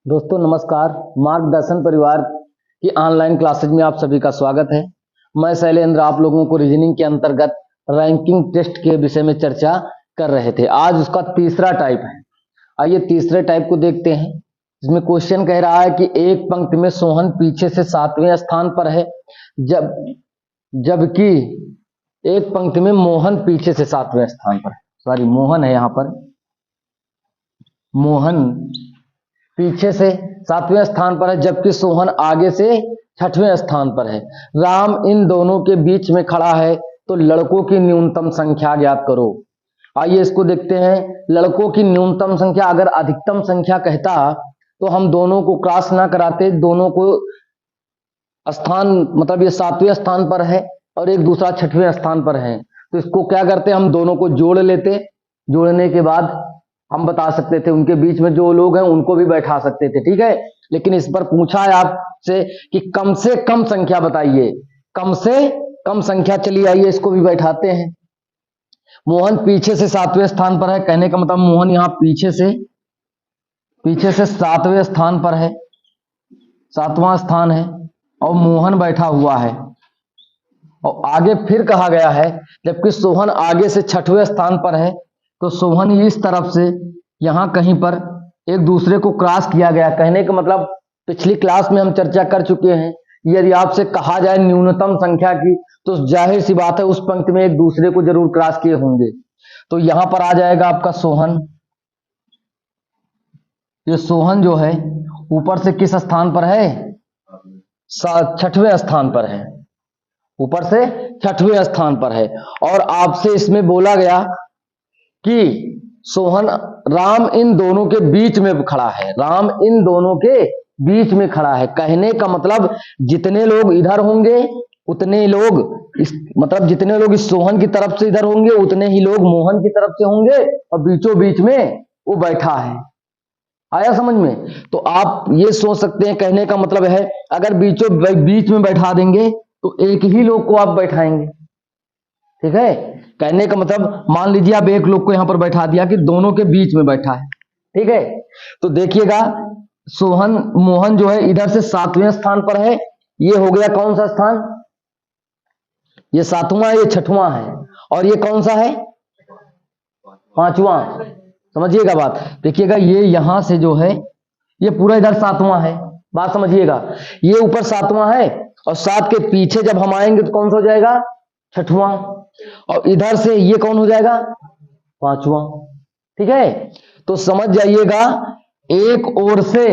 दोस्तों नमस्कार। मार्गदर्शन परिवार की ऑनलाइन क्लासेज में आप सभी का स्वागत है। मैं शैलेंद्र आप लोगों को रीजनिंग के अंतर्गत रैंकिंग टेस्ट के विषय में चर्चा कर रहे थे। आज उसका तीसरा टाइप है। आइए तीसरे टाइप को देखते हैं। इसमें क्वेश्चन कह रहा है कि एक पंक्ति में सोहन पीछे से 7वें स्थान पर है, जबकि एक पंक्ति में मोहन पीछे से 7वें स्थान पर है। सॉरी, मोहन है, यहाँ पर मोहन पीछे से 7वें स्थान पर है, जबकि सोहन आगे से 6वें स्थान पर है। राम इन दोनों के बीच में खड़ा है, तो लड़कों की न्यूनतम संख्या ज्ञात करो। आइए इसको देखते हैं। लड़कों की न्यूनतम संख्या, अगर अधिकतम संख्या कहता तो हम दोनों को क्रॉस ना कराते, दोनों को स्थान मतलब ये 7वें स्थान पर है और एक दूसरा 6वें स्थान पर है, तो इसको क्या करते, हम दोनों को जोड़ लेते। जोड़ने के बाद हम बता सकते थे, उनके बीच में जो लोग हैं उनको भी बैठा सकते थे, ठीक है। लेकिन इस पर पूछा है आपसे कि कम से कम संख्या बताइए, कम से कम संख्या। चलिए आइए इसको भी बैठाते हैं। मोहन पीछे से 7वें स्थान पर है, कहने का मतलब मोहन यहाँ पीछे से 7वें स्थान पर है, 7वां स्थान है और मोहन बैठा हुआ है। और आगे फिर कहा गया है, जबकि सोहन आगे से 6वें स्थान पर है, तो सोहन इस तरफ से यहां कहीं पर एक दूसरे को क्रॉस किया गया। कहने का मतलब पिछली क्लास में हम चर्चा कर चुके हैं, यदि आपसे कहा जाए न्यूनतम संख्या की, तो जाहिर सी बात है उस पंक्ति में एक दूसरे को जरूर क्रॉस किए होंगे। तो यहां पर आ जाएगा आपका सोहन। ये सोहन जो है ऊपर से किस स्थान पर है, 6वें स्थान पर है, ऊपर से 6वें स्थान पर है। और आपसे इसमें बोला गया कि सोहन राम इन दोनों के बीच में खड़ा है, राम इन दोनों के बीच में खड़ा है। कहने का मतलब जितने लोग इधर होंगे उतने लोग मतलब जितने लोग इस सोहन की तरफ से इधर होंगे उतने ही लोग मोहन की तरफ से होंगे, और बीचों बीच में वो बैठा है। आया समझ में? तो आप ये सोच सकते हैं, कहने का मतलब है अगर बीचों बीच में बैठा देंगे तो एक ही लोग को आप बैठाएंगे, ठीक है। कहने का मतलब मान लीजिए आप एक लोग को यहां पर बैठा दिया कि दोनों के बीच में बैठा है, ठीक है। तो देखिएगा मोहन जो है इधर से 7वें स्थान पर है। ये हो गया कौन सा स्थान, ये 7वां, ये 6वां है। और ये कौन सा है, 5वां। समझिएगा बात, देखिएगा ये यहां से जो है ये पूरा इधर 7वां है, बात समझिएगा। ये ऊपर 7वां है और 7 के पीछे जब हम आएंगे तो कौन सा हो जाएगा, 6वां। और इधर से ये कौन हो जाएगा, 5वां, ठीक है। तो समझ जाइएगा एक ओर से,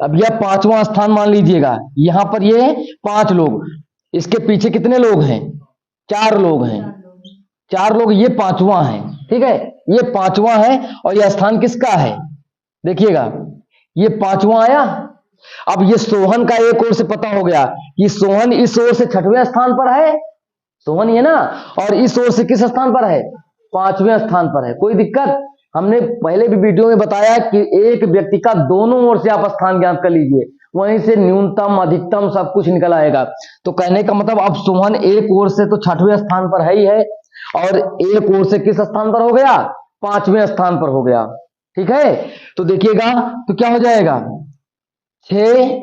अब यह 5वां स्थान मान लीजिएगा, यहां पर ये 5 लोग, इसके पीछे कितने लोग हैं, 4 लोग हैं, 4 लोग, ये 5वां है, ठीक है। ये 5वां है और यह स्थान किसका है, देखिएगा ये 5वां आया। अब ये सोहन का एक ओर से पता हो गया कि सोहन इस ओर से 6वें स्थान पर है, सोहन ये ना, और इस ओर से किस स्थान पर है, 5वें स्थान पर है। कोई दिक्कत, हमने पहले भी वीडियो में बताया कि एक व्यक्ति का दोनों ओर से आप स्थान ज्ञात कर लीजिए, वहीं से न्यूनतम अधिकतम सब कुछ निकल आएगा। तो कहने का मतलब अब सोहन एक ओर से तो 6वें स्थान पर है ही है, और एक ओर से किस स्थान पर हो गया, 5वें स्थान पर हो गया, ठीक है। तो देखिएगा तो क्या हो जाएगा, 6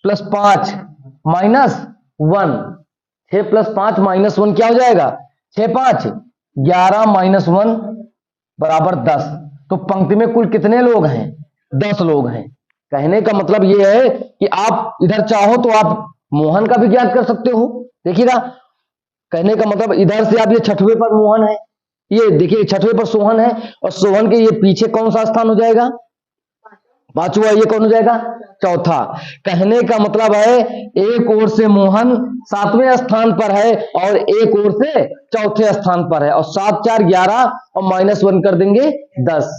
+ 5 - 1, 6 + 5 - 1 क्या हो जाएगा, 6 × 5 = 11 - 1 = 10। तो पंक्ति में कुल कितने लोग हैं, 10 लोग हैं। कहने का मतलब यह है कि आप इधर चाहो तो आप मोहन का भी ज्ञात कर सकते हो, देखिएगा। कहने का मतलब इधर से आप ये 6वें पर मोहन है, ये देखिए 6वें पर सोहन है, और सोहन के ये पीछे कौन सा स्थान हो जाएगा, 5वां, ये कौन हो जाएगा, चौथा। कहने का मतलब है एक ओर से मोहन 7वें स्थान पर है और एक ओर से चौथे स्थान पर है, और 7 × 4 = 11 और -1 कर देंगे 10,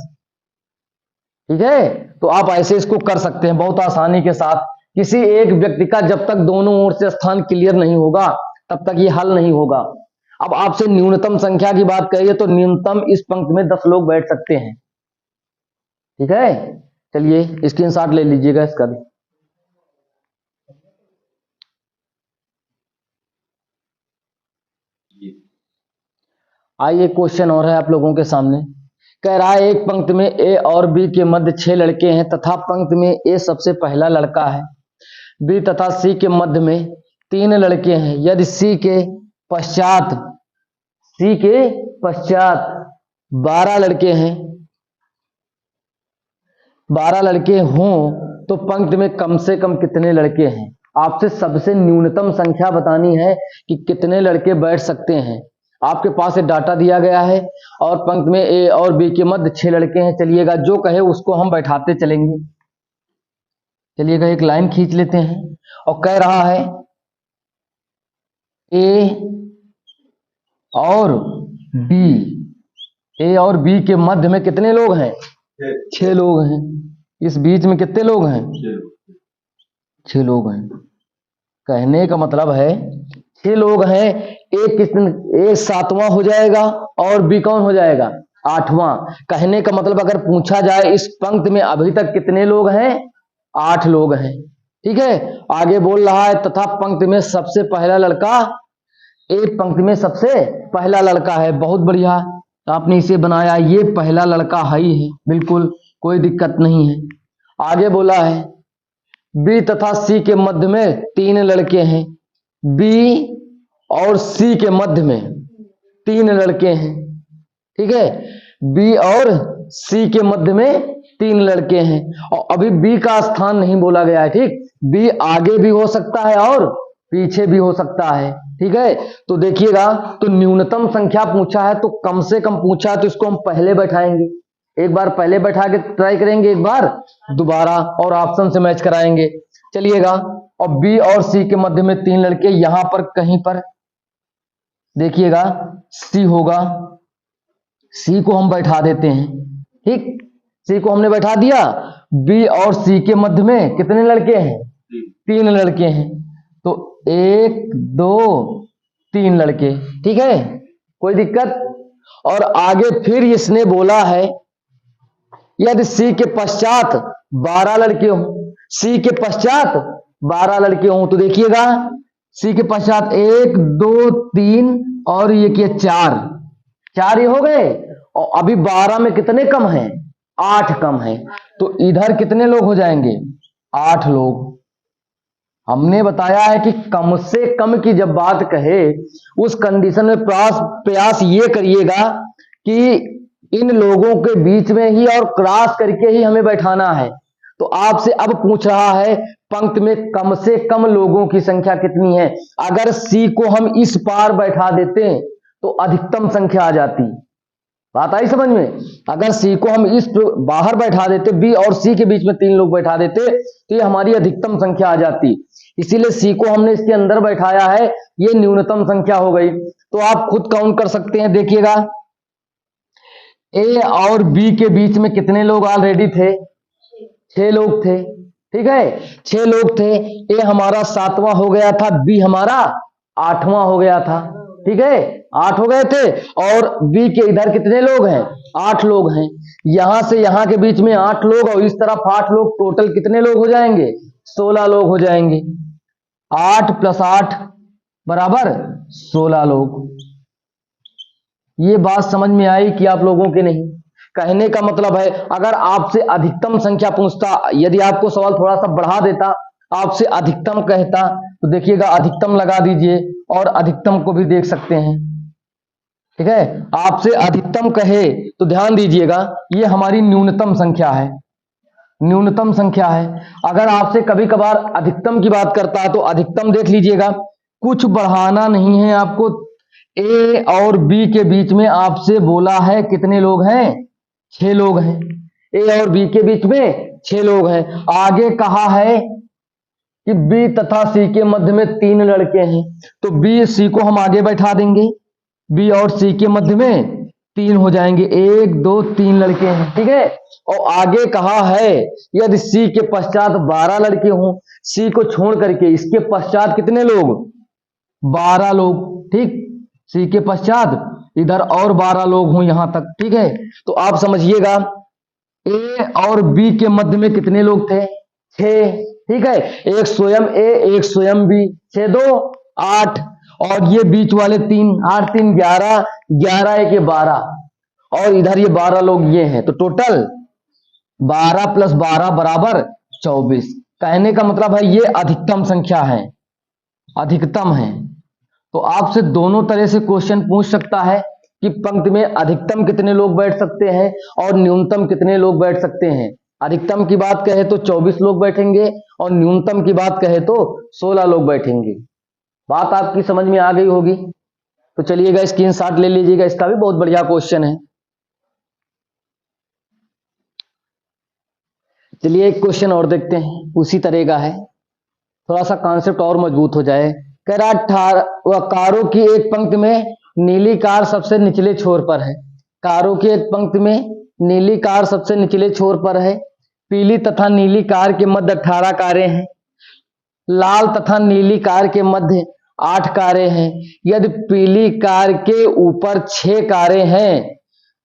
ठीक है। तो आप ऐसे इसको कर सकते हैं बहुत आसानी के साथ। किसी एक व्यक्ति का जब तक दोनों ओर से स्थान क्लियर नहीं होगा तब तक ये हल नहीं होगा। अब आपसे न्यूनतम संख्या की बात करिए तो न्यूनतम इस पंक्ति में 10 लोग बैठ सकते हैं, ठीक है। चलिए स्क्रीनशॉट ले लीजिएगा इसका भी। आइए क्वेश्चन और है आप लोगों के सामने कह रहा है एक पंक्ति में ए और बी के मध्य 6 लड़के हैं तथा पंक्ति में ए सबसे पहला लड़का है, बी तथा सी के मध्य में 3 लड़के हैं। यदि सी के पश्चात 12 लड़के हैं, 12 लड़के हों तो पंक्ति में कम से कम कितने लड़के हैं। आपसे सबसे न्यूनतम संख्या बतानी है कि कितने लड़के बैठ सकते हैं। आपके पास एक डाटा दिया गया है और पंक्ति में ए और बी के मध्य 6 लड़के हैं। चलिएगा जो कहे उसको हम बैठाते चलेंगे। चलिएगा एक लाइन खींच लेते हैं और कह रहा है ए और बी के मध्य में कितने लोग हैं? 6 लोग हैं। इस बीच में कितने लोग हैं? 6 लोग हैं। कहने का मतलब है 6 लोग हैं। एक 7वां हो जाएगा और बी कौन हो जाएगा? 8वां। कहने का मतलब अगर पूछा जाए इस पंक्ति में अभी तक कितने लोग हैं? 8 लोग हैं। ठीक है, आगे बोल रहा है तथा पंक्ति में सबसे पहला लड़का, एक पंक्ति में सबसे पहला लड़का है। बहुत बढ़िया, आपने इसे बनाया, ये पहला लड़का ही है, बिल्कुल कोई दिक्कत नहीं है। आगे बोला है बी तथा सी के मध्य में 3 लड़के हैं। बी और सी के मध्य में 3 लड़के हैं। ठीक है, बी और सी के मध्य में 3 लड़के हैं और अभी बी का स्थान नहीं बोला गया है। ठीक, बी आगे भी हो सकता है और पीछे भी हो सकता है। ठीक है, तो देखिएगा, तो न्यूनतम संख्या पूछा है तो कम से कम पूछा है तो इसको हम पहले बैठाएंगे। एक बार पहले बैठा के ट्राई करेंगे, एक बार दोबारा और ऑप्शन से मैच कराएंगे। चलिएगा, और बी और सी के मध्य में 3 लड़के, यहां पर कहीं पर देखिएगा सी होगा, सी को हम बैठा देते हैं। ठीक, सी को हमने बैठा दिया। बी और सी के मध्य में कितने लड़के हैं? 3 लड़के हैं। तो 1 2 3 लड़के। ठीक है, कोई दिक्कत? और आगे फिर इसने बोला है यदि सी के पश्चात 12 लड़के हों, सी के पश्चात 12 लड़के हों तो देखिएगा सी के पश्चात 1 2 3 और ये किया 4 ये हो गए। और अभी 12 में कितने कम हैं? 8 कम है। तो इधर कितने लोग हो जाएंगे? 8 लोग। हमने बताया है कि कम से कम की जब बात कहे उस कंडीशन में प्रयास ये करिएगा कि इन लोगों के बीच में ही और क्रॉस करके ही हमें बैठाना है। तो आपसे अब पूछ रहा है पंक्ति में कम से कम लोगों की संख्या कितनी है। अगर सी को हम इस पार बैठा देते तो अधिकतम संख्या आ जाती। बात आई समझ में? अगर सी को हम इस बाहर बैठा देते, बी और सी के बीच में 3 लोग बैठा देते तो ये हमारी अधिकतम संख्या आ जाती। इसीलिए सी को हमने इसके अंदर बैठाया है, ये न्यूनतम संख्या हो गई। तो आप खुद काउंट कर सकते हैं। देखिएगा ए और बी के बीच में कितने लोग ऑलरेडी थे? 6 लोग थे। ठीक है, 6 लोग थे। ए हमारा 7वां हो गया था, बी हमारा 8वां हो गया था। ठीक है, 8 हो गए थे। और बी के इधर कितने लोग हैं? 8 लोग हैं। यहां से यहां के बीच में 8 लोग और इस तरफ 8 लोग, टोटल कितने लोग हो जाएंगे? 16 लोग हो जाएंगे। 8 + 8 बराबर 16 लोग। ये बात समझ में आई कि आप लोगों के नहीं? कहने का मतलब है अगर आपसे अधिकतम संख्या पूछता, यदि आपको सवाल थोड़ा सा बढ़ा देता, आपसे अधिकतम कहता तो देखिएगा अधिकतम लगा दीजिए और अधिकतम को भी देख सकते हैं। ठीक है, आपसे अधिकतम कहे तो ध्यान दीजिएगा ये हमारी न्यूनतम संख्या है, न्यूनतम संख्या है। अगर आपसे कभी कभार अधिकतम की बात करता है तो अधिकतम देख लीजिएगा, कुछ बढ़ाना नहीं है आपको। ए और बी के बीच में आपसे बोला है कितने लोग हैं? 6 लोग हैं। ए और बी के बीच में 6 लोग हैं। आगे कहा है कि बी तथा सी के मध्य में 3 लड़के हैं, तो बी सी को हम आगे बैठा देंगे, बी और सी के मध्य में 3 हो जाएंगे। 1 2 3 लड़के हैं। ठीक है, और आगे कहा है यदि सी के पश्चात 12 लड़के हों, सी को छोड़ करके इसके पश्चात कितने लोग? 12 लोग। ठीक, सी के पश्चात इधर और 12 लोग हों यहां तक। ठीक है, तो आप समझिएगा ए और बी के मध्य में कितने लोग थे? 6। ठीक है, एक स्वयं ए, एक स्वयं बी, 6 2 8 और ये बीच वाले 3, 8 3 11, 11 1 12 और इधर ये 12 लोग ये हैं, तो टोटल 12 + 12 बराबर 24। कहने का मतलब है ये अधिकतम संख्या है, अधिकतम है। तो आपसे दोनों तरह से क्वेश्चन पूछ सकता है कि पंक्ति में अधिकतम कितने लोग बैठ सकते हैं और न्यूनतम कितने लोग बैठ सकते हैं। अधिकतम की बात कहे तो 24 लोग बैठेंगे और न्यूनतम की बात कहे तो 16 लोग बैठेंगे। बात आपकी समझ में आ गई होगी। तो चलिएगा स्क्रीनशॉट ले लीजिएगा, इसका भी बहुत बढ़िया क्वेश्चन है। चलिए एक क्वेश्चन और देखते हैं, उसी तरह का है, थोड़ा सा कॉन्सेप्ट और मजबूत हो जाए। कह रहा 18 कारों की एक पंक्ति में नीली कार सबसे निचले छोर पर है। कारों की एक पंक्ति में नीली कार सबसे निचले छोर पर है। पीली तथा नीली कार के मध्य 18 कारें हैं। लाल तथा नीली कार के मध्य 8 कारें हैं। यदि पीली कार के ऊपर 6 कारें हैं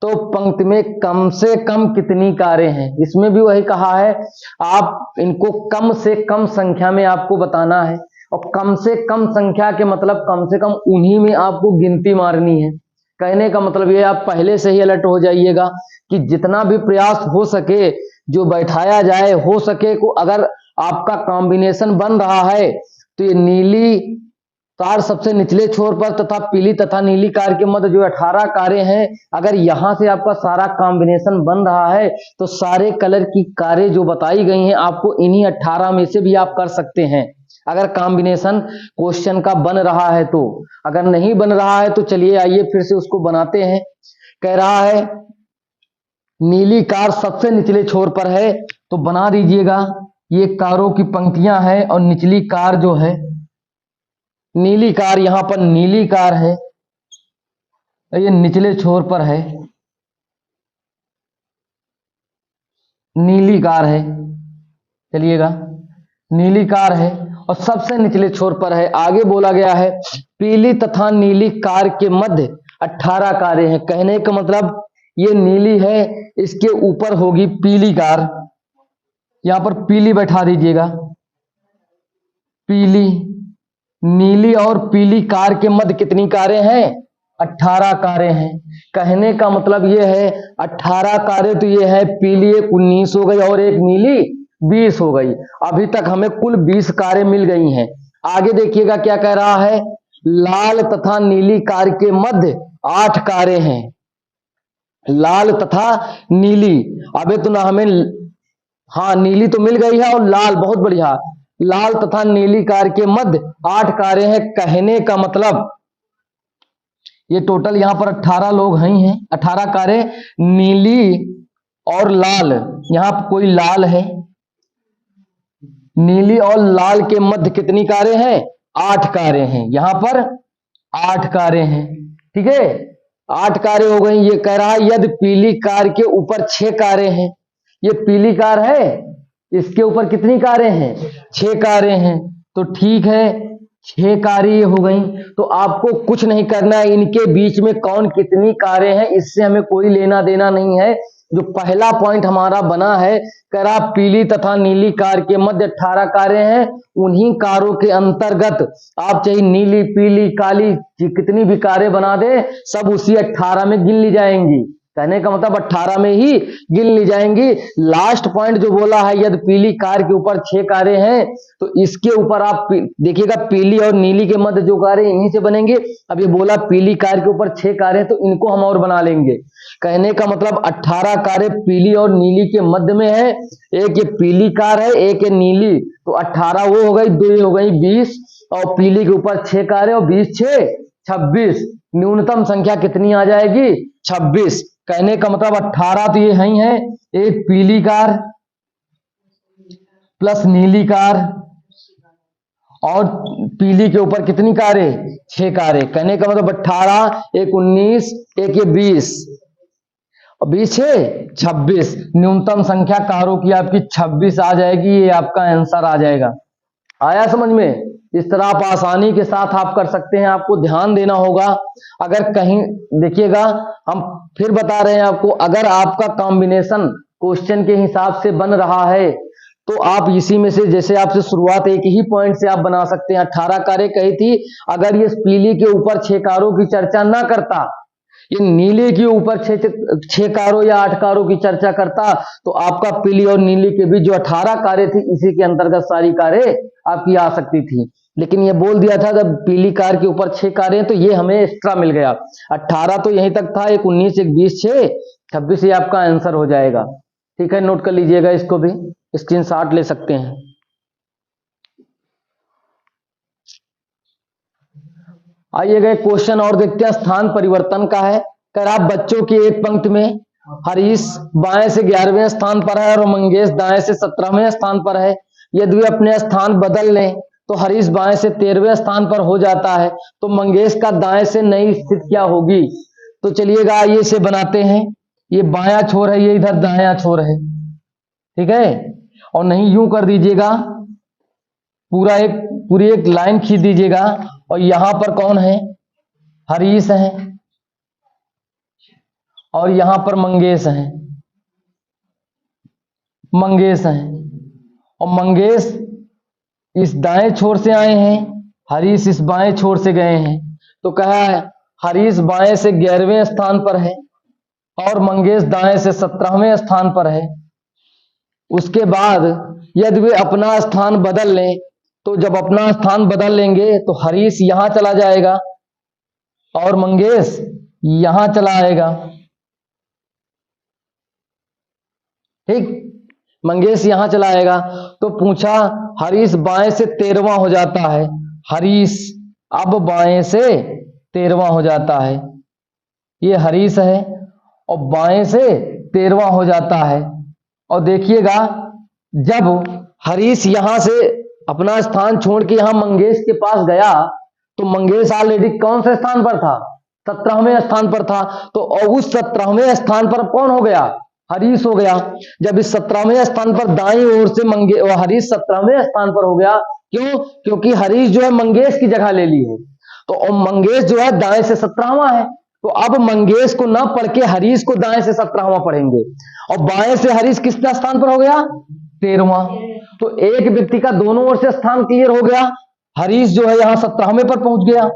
तो पंक्ति में कम से कम कितनी कारें हैं। इसमें भी वही कहा है, आप इनको कम से कम संख्या में आपको बताना है, और कम से कम संख्या के मतलब कम से कम उन्हीं में आपको गिनती मारनी है। कहने का मतलब ये आप पहले से ही अलर्ट हो जाइएगा कि जितना भी प्रयास हो सके जो बैठाया जाए, हो सके को अगर आपका कॉम्बिनेशन बन रहा है तो ये नीली कार सबसे निचले छोर पर तथा पीली तथा नीली कार के मध्य जो 18 कारें हैं, अगर यहां से आपका सारा कॉम्बिनेशन बन रहा है तो सारे कलर की कारें जो बताई गई हैं आपको इन्हीं 18 में से भी आप कर सकते हैं, अगर कॉम्बिनेशन क्वेश्चन का बन रहा है तो। अगर नहीं बन रहा है तो चलिए आइए फिर से उसको बनाते हैं। कह रहा है नीली कार सबसे निचले छोर पर है, तो बना दीजिएगा, ये कारों की पंक्तियां हैं और निचली कार जो है नीली कार, यहां पर नीली कार है, ये निचले छोर पर है, नीली कार है। चलिएगा नीली कार है और सबसे निचले छोर पर है। आगे बोला गया है पीली तथा नीली कार के मध्य 18 कारें हैं। कहने का मतलब ये नीली है, इसके ऊपर होगी पीली कार, यहां पर पीली बैठा दीजिएगा, पीली। नीली और पीली कार के मध्य कितनी कारें हैं? 18 कारें हैं। कहने का मतलब ये है 18 कारें तो ये है, पीली एक 19 हो गई और एक नीली 20 हो गई। अभी तक हमें कुल 20 कारें मिल गई हैं। आगे देखिएगा क्या कह रहा है, लाल तथा नीली कार के मध्य 8 कारें हैं। लाल तथा नीली, अबे तो ना हमें, हाँ नीली तो मिल गई है और लाल, बहुत बढ़िया, लाल तथा नीली कार के मध्य 8 कारें हैं। कहने का मतलब ये टोटल यहां पर 18 लोग हैं, 18 कारें, नीली और लाल, यहां पर कोई लाल है, नीली और लाल के मध्य कितनी कारें हैं? 8 कारें हैं, यहां पर 8 कारें हैं। ठीक है, 8 कारें हो गई। ये कह रहा है यदि पीली कार के ऊपर 6 कारें हैं, ये पीली कार है, इसके ऊपर कितनी कारें हैं? 6 कारें हैं। तो ठीक है, 6 कारें ये हो गई। तो आपको कुछ नहीं करना है, इनके बीच में कौन कितनी कारें हैं इससे हमें कोई लेना देना नहीं है। जो पहला पॉइंट हमारा बना है, कह रहा पीली तथा नीली कार के मध्य 18 कारें हैं, उन्हीं कारों के अंतर्गत आप चाहे नीली पीली काली कितनी भी कारें बना दे, सब उसी 18 में गिन ली जाएंगी। कहने का मतलब 18 में ही गिन ली जाएंगी। लास्ट पॉइंट जो बोला है यदि पीली कार के ऊपर 6 कारें हैं, तो इसके ऊपर आप देखिएगा पीली और नीली के मध्य जो कारें इन्हीं से बनेंगे। अब ये बोला पीली कार के ऊपर 6 कारें, तो इनको हम और बना लेंगे। कहने का मतलब 18 कारें पीली और नीली के मध्य में है, एक ये पीली कार है, एक ये नीली, तो 18 वो हो गई, 2 हो गई 20, और पीली के ऊपर 6 कारें और 20 6 26, न्यूनतम संख्या कितनी आ जाएगी? 26। कहने का मतलब 18 तो ये ही है, एक पीली कार प्लस नीली कार, और पीली के ऊपर कितनी कारें? 6 कारें। कहने का मतलब 18, एक 19, एक ये 20, और 20 6 26, न्यूनतम संख्या कारों की आपकी 26 आ जाएगी। ये आपका आंसर आ जाएगा। आया समझ में? इस तरह आप आसानी के साथ आप कर सकते हैं। आपको ध्यान देना होगा, अगर कहीं देखिएगा, हम फिर बता रहे हैं आपको, अगर आपका कॉम्बिनेशन क्वेश्चन के हिसाब से बन रहा है तो आप इसी में से, जैसे आपसे शुरुआत एक ही पॉइंट से आप बना सकते हैं। 18 कारें कही थी, अगर ये पीली के ऊपर 6 कारों की चर्चा ना करता, ये नीले के ऊपर छह कारों या 8 कारों की चर्चा करता तो आपका पीली और नीली के बीच जो 18 कारें थी, इसी के अंतर्गत सारी कारें आपकी आ सकती थी। लेकिन ये बोल दिया था जब पीली कार के ऊपर 6 कारें, तो ये हमें एक्स्ट्रा मिल गया। 18 तो यहीं तक था, एक 19, एक 20, 6, 26 ये आपका आंसर हो जाएगा। ठीक है, नोट कर लीजिएगा, इसको भी स्क्रीनशॉट ले सकते हैं। आइएगा एक क्वेश्चन और देखते हैं, स्थान परिवर्तन का है। कर आप बच्चों की एक पंक्ति में हरीश बाएं से 11वें स्थान पर है और मंगेश दाएं से 17वें स्थान पर है। यदि वे अपने स्थान बदल लें तो हरीश बाएं से 13वें स्थान पर हो जाता है, तो मंगेश का दाएं से नई स्थिति क्या होगी? तो चलिएगा आइए इसे बनाते हैं। ये बायां छोर है, ये इधर दायां छोर है, ठीक है। और नहीं यूं कर दीजिएगा, पूरी एक लाइन खींच दीजिएगा और यहां पर कौन है? हरीश है और यहां पर मंगेश है, और मंगेश इस दाएं छोर से आए हैं, हरीश इस बाएं छोर से गए हैं। तो कहा है हरीश बाएं से 11वें स्थान पर है और मंगेश दाएं से 17वें स्थान पर है। उसके बाद यदि वे अपना स्थान बदल लें, तो जब अपना स्थान बदल लेंगे तो हरीश यहां चला जाएगा और मंगेश यहां चला आएगा। ठीक, मंगेश यहां चला आएगा। तो पूछा हरीश बाएं से 13वां हो जाता है, हरीश अब बाएं से 13वां हो जाता है। ये हरीश है और बाएं से 13वां हो जाता है। और देखिएगा जब हरीश यहां से अपना स्थान छोड़ के यहां मंगेश के पास गया, तो मंगेश ऑलरेडी कौन से स्थान पर था? 17वें स्थान पर था। तो और उस 17वें स्थान पर कौन हो गया? हरीश हो गया। जब इस 17वें स्थान पर दाईं ओर से हरीश 17वें स्थान पर हो गया। क्यों? क्योंकि हरीश जो है मंगेश की जगह ले ली है। तो और मंगेश जो है दाएं से 17वां है, तो अब मंगेश को ना पढ़ के हरीश को दाएं से 17वां पढ़ेंगे। और बाएं से हरीश किस स्थान पर हो गया? 13वां। तो एक व्यक्ति का दोनों ओर से स्थान क्लियर हो गया। हरीश जो है यहां 17वें पर पहुंच गया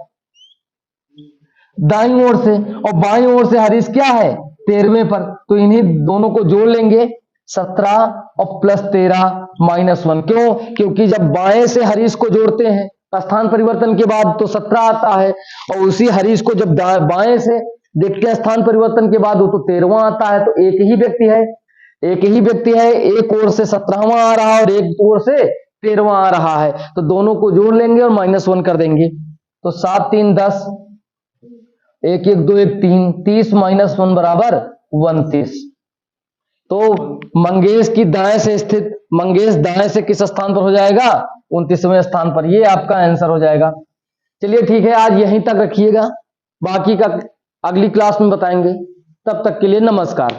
दाईं ओर से, और बाईं ओर से हरीश क्या है? 13वें पर। तो इन्हीं दोनों को जोड़ लेंगे, 17 और प्लस 13 -1। क्यों? क्योंकि जब बाएं से हरीश को जोड़ते हैं स्थान परिवर्तन के बाद तो 17 आता है, और उसी हरीश को जब बाएं से देखते हैं स्थान परिवर्तन के बाद वो तो 13वां आता है। तो एक ही व्यक्ति है, एक ओर से 17वां आ रहा है और एक ओर से 13वां आ रहा है। तो दोनों को जोड़ लेंगे और -1 कर देंगे। तो 7 3 10, 1 1 2 1 3, 30 -1 बराबर 29। तो मंगेश दाएं से किस स्थान पर हो जाएगा? 29वें स्थान पर। ये आपका आंसर हो जाएगा। चलिए ठीक है, आज यहीं तक रखिएगा, बाकी का अगली क्लास में बताएंगे। तब तक के लिए नमस्कार।